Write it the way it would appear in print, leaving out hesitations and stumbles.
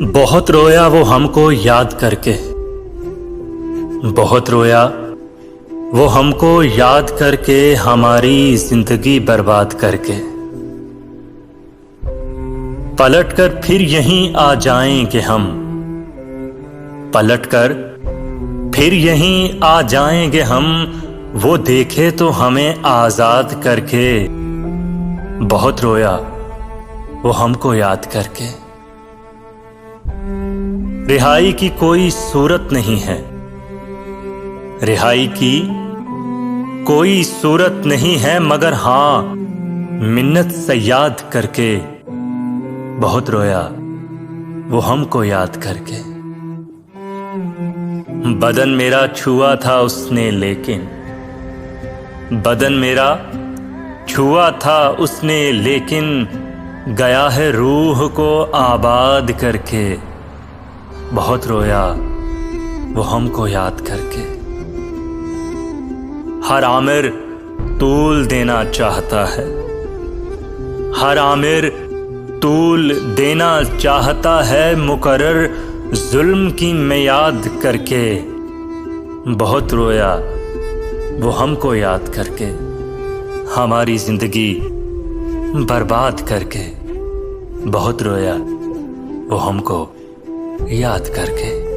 बहुत रोया वो हमको याद करके, बहुत रोया वो हमको याद करके, हमारी जिंदगी बर्बाद करके। पलटकर फिर यहीं आ जाएंगे हम, पलटकर फिर यहीं आ जाएंगे हम, वो देखे तो हमें आजाद करके। बहुत रोया वो हमको याद करके। रिहाई की कोई सूरत नहीं है, रिहाई की कोई सूरत नहीं है, मगर हाँ मिन्नत से याद करके। बहुत रोया वो हमको याद करके। बदन मेरा छुआ था उसने लेकिन, बदन मेरा छुआ था उसने लेकिन, गया है रूह को आबाद करके। बहुत रोया वो हमको याद करके। हर आमिर तूल देना चाहता है, हर आमिर तूल देना चाहता है, मुकर्रर जुल्म की मियाद करके। बहुत रोया वो हमको याद करके, हमारी जिंदगी बर्बाद करके। बहुत रोया वो हमको याद करके।